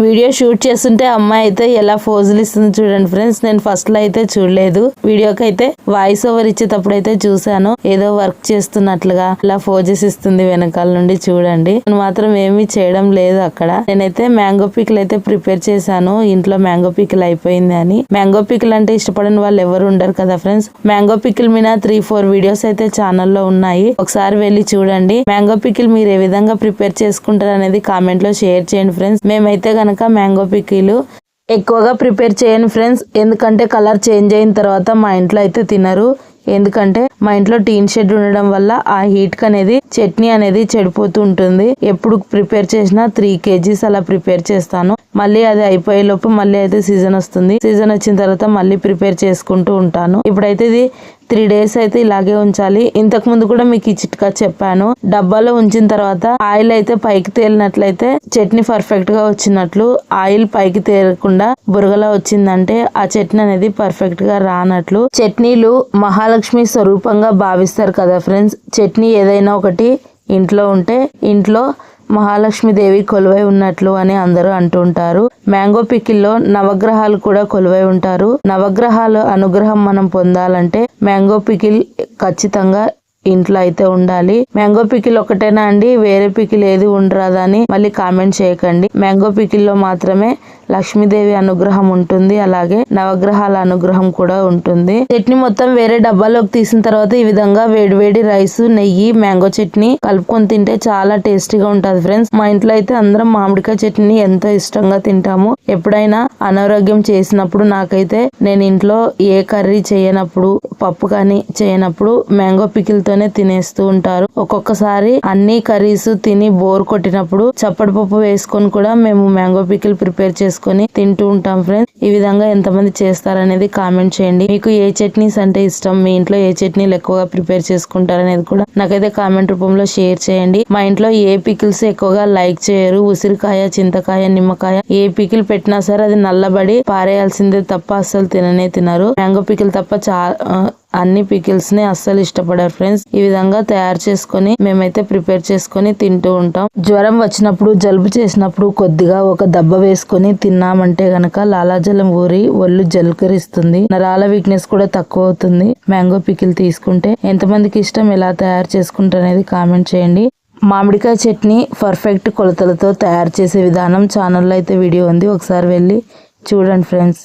Video shoot చేస్తుంటే అమ్మాయి అయితే ఎలా ఫోజులు ఇస్తుంది చూడండి ఫ్రెండ్స్. నేను ఫస్ట్ లో అయితే చూడలేదు, వీడియోకి అయితే వాయిస్ ఓవర్ ఇచ్చేటప్పుడు అయితే చూసాను. ఏదో వర్క్ చేస్తున్నట్లుగా ఇలా ఫోజెస్ ఇస్తుంది వెనకాల నుండి చూడండి. నేను మాత్రం ఏమీ చేయడం లేదు అక్కడ. నేనైతే మ్యాంగో పికిల్ అయితే ప్రిపేర్ చేశాను. ఇంట్లో మ్యాంగో పికిల్ అయిపోయింది అని. మ్యాంగో పికిల్ అంటే ఇష్టపడని వాళ్ళు ఎవరు ఉండరు కదా ఫ్రెండ్స్. మ్యాంగో పికిల్ మీద 3-4 వీడియోస్ అయితే ఛానల్లో ఉన్నాయి, ఒకసారి వెళ్ళి చూడండి. మ్యాంగో పికిల్ మీరు ఏ విధంగా ప్రిపేర్ చేసుకుంటారు అనేది కామెంట్ లో షేర్ చేయండి ఫ్రెండ్స్. మేమైతే గనక మ్యాంగో పికిల్ ఎక్కువగా ప్రిపేర్ చేయను ఫ్రెండ్స్, ఎందుకంటే కలర్ చేంజ్ అయిన తర్వాత మా ఇంట్లో అయితే తినరు. ఎందుకంటే మా ఇంట్లో టీన్ షెడ్ ఉండడం వల్ల ఆ హీట్ కి అనేది చట్నీ అనేది చెడిపోతూ ఉంటుంది. ఎప్పుడు ప్రిపేర్ చేసినా 3 kgs అలా ప్రిపేర్ చేస్తాను. మళ్ళీ అది అయిపోయే లోపు మళ్ళీ అయితే సీజన్ వస్తుంది. సీజన్ వచ్చిన తర్వాత మళ్ళీ ప్రిపేర్ చేసుకుంటూ ఉంటాను. ఇప్పుడైతే ఇది 3 days అయితే ఇలాగే ఉంచాలి. ఇంతకు ముందు కూడా మీకు ఈ చిట్కా చెప్పాను. డబ్బాలో ఉంచిన తర్వాత ఆయిల్ అయితే పైకి తేలినట్లయితే చట్నీ పర్ఫెక్ట్ గా వచ్చినట్లు. ఆయిల్ పైకి తేలకుండా బురగలా వచ్చిందంటే ఆ చట్నీ అనేది పర్ఫెక్ట్ గా రానట్లు. చట్నీలు మహాలక్ష్మి స్వరూపంగా భావిస్తారు కదా ఫ్రెండ్స్. చట్నీ ఏదైనా ఒకటి ఇంట్లో ఉంటే ఇంట్లో మహాలక్ష్మీదేవి కొలువై ఉన్నట్లు అని అందరూ అంటుంటారు. మ్యాంగో పికిల్లో నవగ్రహాలు కూడా కొలువై ఉంటారు. నవగ్రహాల అనుగ్రహం మనం పొందాలంటే మ్యాంగో పికిల్ ఖచ్చితంగా ఇంట్లో అయితే ఉండాలి. మ్యాంగో పికిల్ ఒకటేనా అండి, వేరే పికిల్ ఏది ఉండరాదా అని మళ్ళీ కామెంట్ చేయకండి. మ్యాంగో పికిల్ లో మాత్రమే లక్ష్మీదేవి అనుగ్రహం ఉంటుంది, అలాగే నవగ్రహాల అనుగ్రహం కూడా ఉంటుంది. చట్నీ మొత్తం వేరే డబ్బాలోకి తీసిన తర్వాత ఈ విధంగా వేడివేడి రైస్, నెయ్యి, మ్యాంగో చట్నీ కలుపుకొని తింటే చాలా టేస్టీగా ఉంటది ఫ్రెండ్స్. మా ఇంట్లో అయితే అందరం మామిడికాయ చట్నీ ఎంతో ఇష్టంగా తింటాము. ఎప్పుడైనా అనారోగ్యం చేసినప్పుడు నాకైతే నేను ఇంట్లో ఏ కర్రీ చేయనప్పుడు, పప్పు కానీ చేయనప్పుడు మ్యాంగో పికిల్ తోనే తినేస్తూ ఉంటారు. ఒక్కొక్కసారి అన్ని కర్రీస్ తిని బోర్ కొట్టినప్పుడు చప్పటి పప్పు వేసుకొని కూడా మేము మ్యాంగో పికిల్ ప్రిపేర్ చేసుకొని తింటూ ఉంటాం ఫ్రెండ్స్. ఈ విధంగా ఎంతమంది చేస్తారనేది కామెంట్ చేయండి. మీకు ఏ చట్నీస్ అంటే ఇష్టం, మీ ఇంట్లో ఏ చట్నీలు ఎక్కువగా ప్రిపేర్ చేసుకుంటారనేది కూడా నాకైతే కామెంట్ రూపంలో షేర్ చేయండి. మా ఇంట్లో ఏ పికిల్స్ ఎక్కువగా లైక్ చేయరు. ఉసిరికాయ, చింతకాయ, నిమ్మకాయ ఏ పికిల్ పెట్టినా సరే అది నల్లబడి పారేయాల్సిందే తప్ప అస్సలు తినరు. మ్యాంగో పికిల్ తప్ప అన్ని పికిల్స్ ని అస్సలు ఇష్టపడారు ఫ్రెండ్స్. ఈ విధంగా తయారు చేసుకొని మేమైతే ప్రిపేర్ చేసుకొని తింటూ ఉంటాం. జ్వరం వచ్చినప్పుడు, జలుబు చేసినప్పుడు కొద్దిగా ఒక దెబ్బ వేసుకొని తిన్నామంటే గనక లాలాజలం ఊరి ఒళ్ళు జలకరిస్తుంది. నరాల వీక్నెస్ కూడా తక్కువ అవుతుంది మ్యాంగో పికిల్ తీసుకుంటే. ఎంతమందికి ఇష్టం, ఎలా తయారు చేసుకుంటారు అనేది కామెంట్ చేయండి. మామిడికాయ చట్నీ పర్ఫెక్ట్ కొలతలతో తయారు చేసే విధానం ఛానల్లో అయితే వీడియో ఉంది, ఒకసారి వెళ్ళి చూడండి ఫ్రెండ్స్.